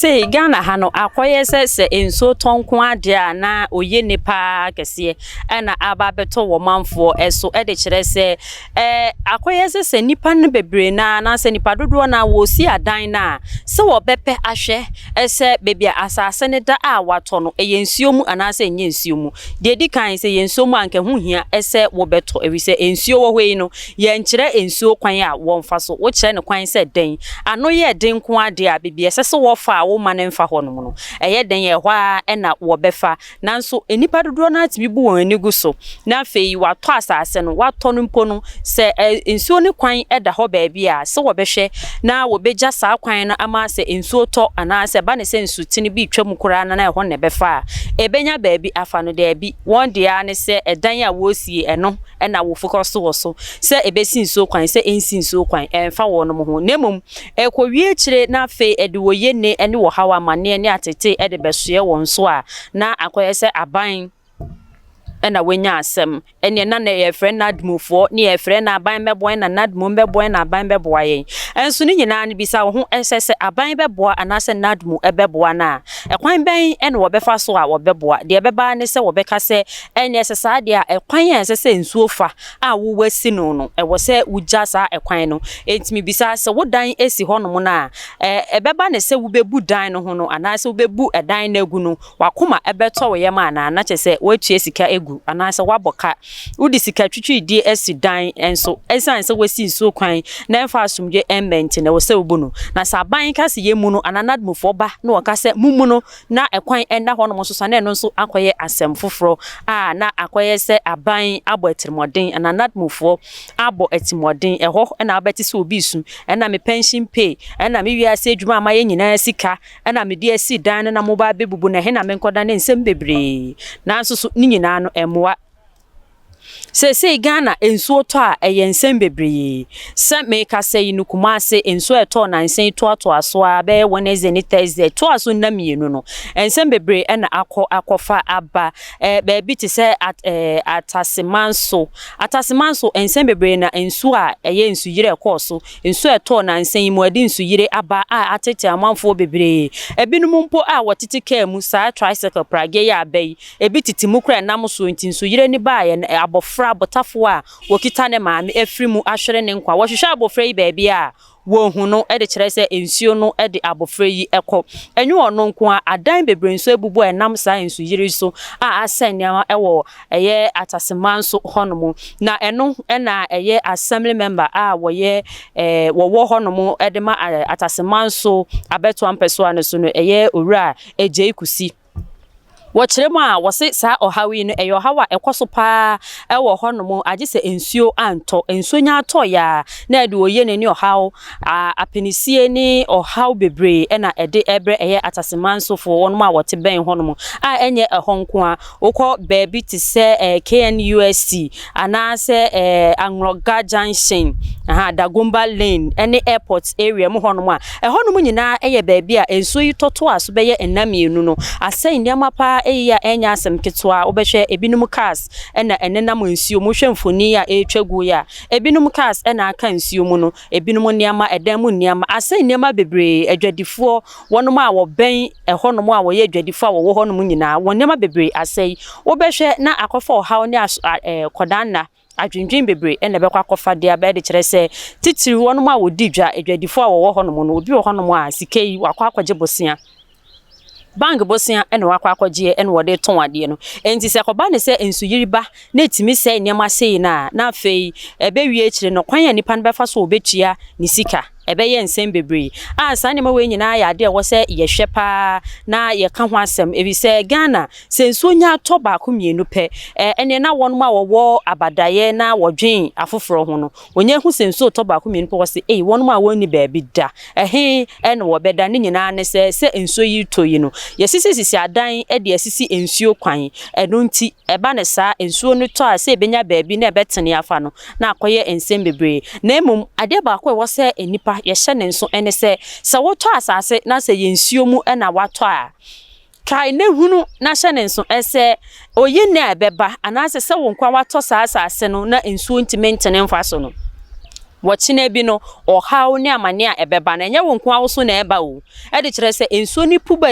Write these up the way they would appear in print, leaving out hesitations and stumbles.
say Ghana hano akoye se enso tonko ade a na oye nipa kese na aba beto wo manfo eso e de kire se akoye se nipa ne bebre na se nipa dodo na wo si adan na se wo bepe ahwe ese bebia asase ne da a wato no yensuo mu anase enye nsuo mu de di kan se yensuo mu anka hu hia ese wo beto ewi se ensuo wo hwei no ye nkire ensuo kwan a wo mfa so wo kire ne kwan se den ano ye den ko ade a bebia se wo fa wo ma ne mfa ho no no eye den ye hwa na wo befa nanso enipa dodo na atimi bu won anigu so na fei wato asase no wato no mpo no se ensuo ne kwan eda ho ba bia se wo behwe na wo beja saa kwan no ama se ensuo to anase ba ne se nsutini bi twam kura na ho ne befa ebenya ba bi afa no da bi won dia ne se edan a wo sie eno na wo focus wo so se ebesi nsuo kwan se ensi nsuo kwan emfa wo no ho nemum ekowie kire na fe ede wo yene ene wo hawa mane ne atete ede besoe won so a na akoye se aban ena wenya asem ene na ye friend nadmufo ne ye friend na aban beboy na nadmu beboy na aban beboy yen enso ni nyina ne bisa wo ho esese aban beboa anase nadmu ebeboa na ekwan ben ene wo befa so a wo beboa de beba ne se wo beka se ene esesa de a ekwan yen esese nsuo fa a wo wasi no no e wo se wugya sa ekwan no entimi bisa se wo dan esi ho no mo na ebeba ne se wo bebu dan no ho no anase wo bebu edan na egu no wakoma ebeto wo yema na chese wo tue sika egu anase waboka udi sika twitwi di esi dan enso esan se wasi nsuo kwan na emfa asumje embent na wo se obu no na saban ka se yemu no ananadmufo ba na wo ka se mumu no na ekwan enda ho no mo so na eno nso akoye asem foforo na akoye se aban abo etirimoden ananadmufo abo etimodin eho na abeti se obi su na me pension pay na me wiase adwuma amaye nyina sika na me di esi dan na mo ba bebubu na he na me nkoda na nsem bebre na nso so ni nyina no emwa se Ghana ensuo to a ensem bebre se me ka se inu kuma se ensuo eto na nsen to aso a be Wednesday ni Thursday to aso na mienu no ensem bebre na akofa aba be bi ti se atasemanso ensem bebre na ensuo a ensu yire ekoso ensuo eto na nsen mu adi ensu yire aba a atete amanfo bebre ebinum mpo a wotete ka mu sa tricycle prage ya abai ebi titimu kra nam so ntinsu yire ni ba ye abofra botafo a wokita ne maame afri mu ahwere ne nkwa wo hwehwe abofra yi baabi a wo hu no e de kire se ensuo no e de abofra yi ekọ enyu ono nko a adan bebre nso ebubu enam sa ensu yiri so a asenya ewo eye atasemanso honomo na eno na eye assembly member a woye wo honomo e de ma atasemanso abeto ampeso aneso no eye owura eje ikusi Wachiremu a wose sa ohawi no eyo hawa ekoso pa ewo honomo age se ensuo anto ensuo nya ato ya na ede oye ne ohaw apenisie ni ohaw bebre na ede ebre eye atasemanso fo wonmo a wote ben honomo a enye ehonko a ukọ baby ti se KNUST anase Angroga Junction Dagomba Lane any airport area mu honomo a ehonomo nyina eye baby a ensuo yi toto aso beye enamienu no asai ndiama pa eya enya asem ketwa obehwe ebinum cars na enenam nsuo mu hwemfoni a etwagu ya ebinum cars na aka nsuo mu no ebinum niama edan mu niama asai niama bebre adwadifo wonom a wo ben ehonom a wo ye adwadifo a wo honom nyina won niama bebre asai obehwe na akofa ohaw ne kodanna adwindwin bebre ene bekwa akofa de aba de kire se titiri wonom a wodi dwa adwadifo a wo honom no obi wo honom a sikei wakwa akwaje bosia Bang bosia ene wakwa akwaje ene wode ton ade no enti se koba ne se ensu yiriba na etimi se niam asei na afei ebewie kire no kwan ya nipa no befa so obetua ni sika ebeye nsem bebre sa ne ma we nyina ya de wo se ye hwepa na ye ka ho asem ebi se Ghana se nsuo nya to ba ko mienu pe ene na won ma wo abadaye na wodwen afoforo ho no onye hu se nsuo to ba ko mienu pe wo se won ma woni ba bi da ene wo beda ne nyina ne se nsuo yi to yi no ye sisi adan e de sisi nsuo kwan eno nti eba ne sa nsuo no to a se benya ba bi na ebetene afa no na akoye ensem bebre na emum ade ba ko wo se enipa ye hye nso ene se woto asase na se yensuo mu na wato a kai ne hunu na hye nso ese oyi na ebeba anase se wonkwa wato asase no na ensuo ntimentene mfa so no Wɔkyena bi no ɔhaw ne amane a ɛbɛba na ɛnyɛ wo nko awoso na ɛba o ɛde kyerɛ sɛ ensuo ni puba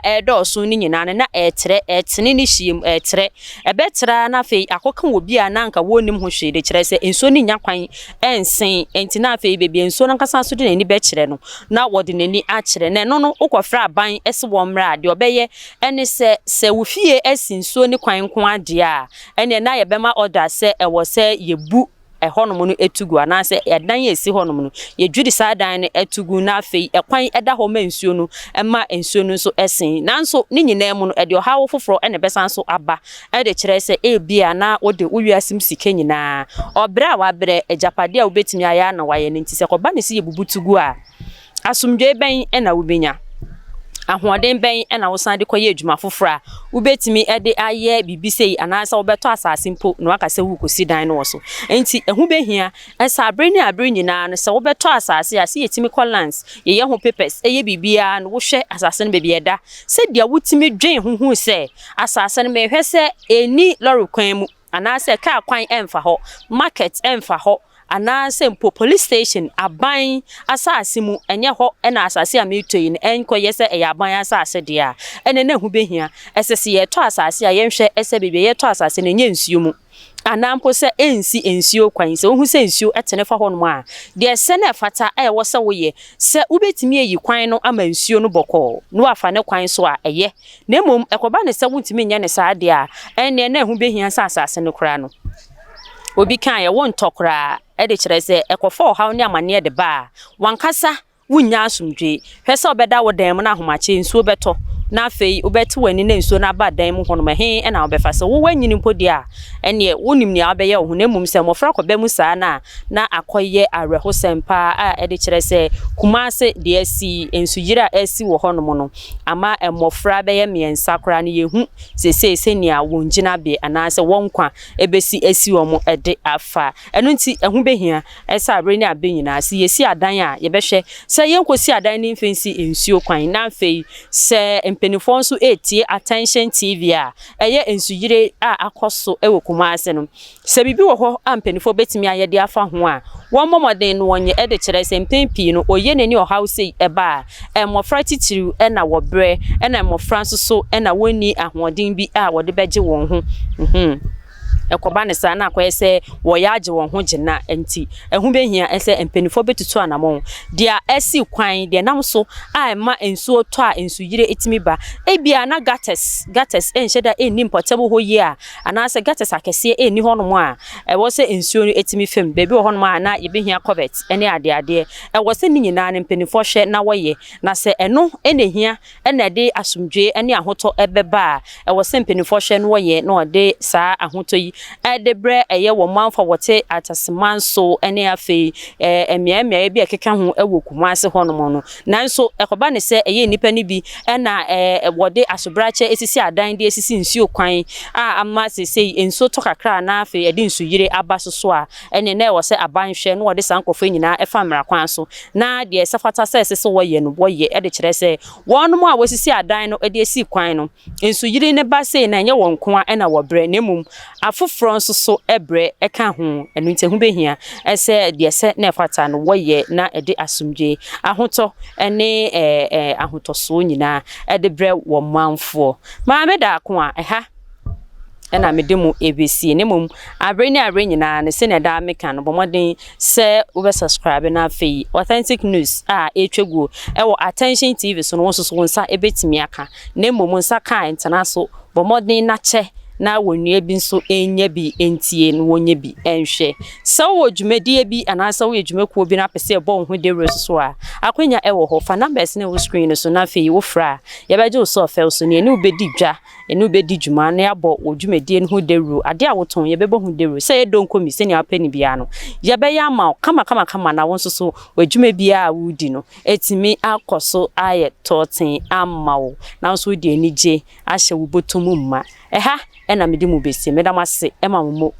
ɛdɔɔso ne nyinaa na ɛtene ne hyiam ɛtrɛ ɛbɛtra na afei akɔka wɔ bi a na anka wɔnim ho hwee de kyerɛ sɛ ensuo ni nya kwan ɛnsen enti na afei bebi ensuo no nkasa so de n'ani bɛkyerɛ no na wɔde n'ani akyerɛ na no wokɔfra aban ɛse wɔ mmra de ɔbɛyɛ ɛne sɛ wo fie ɛsi nsuo ne kwan nko ade a ɛne na yɛbɛma order sɛ ɛwɔ sɛ yɛbu ɛhɔnom no etugu anaasɛ ɛdan esi hɔnom no yɛdwudi saa dan no etugu na afei ɛkwan ɛda hɔ ma nsuo no ɛma nsuo no so ɛsen nanso ne nyinaa mu no ɛde ɔhawo foforɔ ɛna bɛsan so aba ɛde kyerɛ sɛ ebia na wode wowiasim sika nyinaa ɔbrɛ a wabrɛ agyapade a wobetumi ayɛ na wayɛ ne nti sɛ kɔba ne si yɛbubutugu a asomdwe bɛn ɛna wobenya ahoɔden bɛn ɛna wosan de kɔyɛ adwuma foforɔ a wobetumi ɛde ayɛ bibi sei anaasɛ wobɛtɔ asase mpo na waka sɛ wukosi dan no wɔ so enti ɛho behia ɛsɛ abre ne abre nyinaa no sɛ wobɛtɔ asase a sɛ yɛtimi kɔ lands yɛyɛ ho papers ɛyɛ bibia no wohwɛ asase no baabi ɛda sɛ dia wotimi dwen huhu sɛ asase no mehwɛ sɛ eni lorry kwan mu anaasɛ kaa kwan ɛmfa hɔ market ɛmfa hɔ anaasɛ mpo police station aban asase mu enye hɔ ɛna asase a metoi no ɛnkɔyɛ sɛ ɛyɛ aban asase de a ɛne na hu behia ɛsɛ sɛ yɛtɔ asase a yɛnhwɛ ɛsɛ bebe yɛtɔ asase no nye nsuo mu anampo sɛ ensi nsuo kwan sɛ ohu sɛ nsuo ɛtene fa hɔ no a de ɛsɛ na ɛfata ɛwɔ sɛ woyɛ sɛ wobetimi ayi kwan no ama nsuo no bɔkɔ no afa ne kwan so a ɛyɛ na mmom ɛkɔba ne sɛ wotimi nya ne saa de a ɛne na hu behia sɛ asase no kora no obi kan yɛ won tokra ɛde kyerɛ sɛ ɛkɔfɔ ɔhaw ne amane de ba wankasa wunya asomdwe hwɛ sɛ obɛda wo dan mu na ahomache nsuo bɛtɔ na afei wobɛte wani na nsuo na ba dan mu hono mahe ɛna wobɛfa sɛ wo wanyini mpodi a ɛne wonim ne abɛyɛ wo na mum sɛ mofra kɔbɛ mu saa na akɔyɛ awerɛho sempa a ɛde kyerɛ sɛ kumase de asi ensuyira asi wo hono mu no ama mofra bɛyɛ miɛnsa kora ne yehu sesese nea wongyina be anaasɛ wonkwa ebesi asi wo mo ɛde afa ɛno nti ɛho behia ɛsɛ abre ne abe nyina sɛ yesi adan a yɛbɛhwɛ sɛ yɛnkosi adan ne mfensi ensuo kwan na afei sɛ mpenifo nso etie attention TV a ɛyɛ ensuyire a akɔso ɛwɔ Kumase no sɛ bibi wɔ hɔ a mpenifo betimi ayɛ de afa ho a wɔn momɔden no wɔnyɛ ɛde kyerɛ sɛ mpempi no oyɛ nani ɔhaw sei ɛba a mmɔfra titiriw ɛna wɔbrɛ ɛna mmɔfra nso so ɛna wɔni ahoɔden bi a wɔde bɛgye wɔn ho ɛkɔba ne saa na akɔyɛ sɛ wɔyɛ agye wɔn ho gyina enti ɛho behia ɛsɛ mpenifo betutu anamon dia ɛsi kwan dia nam so a ɛma ensuo tɔ a ensuyire etimi ba ebia na gutters enhyɛ da enni portable hɔ yi a anaasɛ gutters akɛse enni hɔ no mu a ɛwɔ sɛ ensuo no etimi fam beebi wɔ hɔ no a na yebehia covert ɛne ade ɛwɔ sɛ ni nyinaa ne mpenifo hwɛ na wɔyɛ na sɛ ɛno ɛna hia ɛna de asomdwe ɛne ahotɔ ɛbɛba a ɛwɔ sɛ mpenifo hwɛ no wɔyɛ na ɔde saa ahotɔ yi ɛdebrɛ ɛyɛ wɔ manfa wɔte ataseman so ɛne afei emiamia bi akeka ho ɛwɔ Kumase hɔ no no nanso ɛkɔba ne sɛ ɛyɛ nipa ne bi ɛna wɔde asobrache esisi adan de esisi nsuo kwan a ama sesei enso to kakra na afei ɛde nsuyire aba so a ɛne na ɛwɔ sɛ aban hwɛ no wɔde sankɔfo nyinaa ɛfa mmara kwan so na de ɛsɛfata sɛ ɛsɛ wɔyɛ no wɔyɛ ɛde kyerɛ sɛ wɔnom a wɔsisi adan no ɛde esi kwan no nsuyire ne ba sei na ɛnyɛ wɔn koa ɛna wɔbrɛ ne mum afoforo nso so ebre eka ho enu nte hu behia ese de ese na efata no woye na ede asomdwe ahotɔ ene ahotɔ so nyina ede bre wo manfo ma me da ko a ɛha ɛna me demo ABC ne mum abre nyina ne se ne da meka no bomoden se wo be subscribe na afei authentic news a etwegu ɛwɔ attention TV so no so nsa ebetimi aka ne mum nsa ka international bomoden na che na wonua bi nso enya bi entie no wonya bi enhwe sɛ wo dwumadie bi anaasɛ wo dwumakuo bi na pese bɔ ho de so a akwanya ɛwɔ hɔ fa numbers na wo screen so na afei wo fra ye bɛgye wo so ofel so ne eni ubedi dwa eni ubedi dwuma na yabɔ wo dwumadie no ho de ade a woton ye bɛbɔ ho de sɛ edonko mi sɛ ne apani bia no ye bɛyɛ ama kama na wo nso so wo dwuma bia a wudi no etimi akɔso ayɛ toten ama wo na nso di anigye ahyɛ wo botom mma ɛha ɛna mede mu besi medamase ɛma mo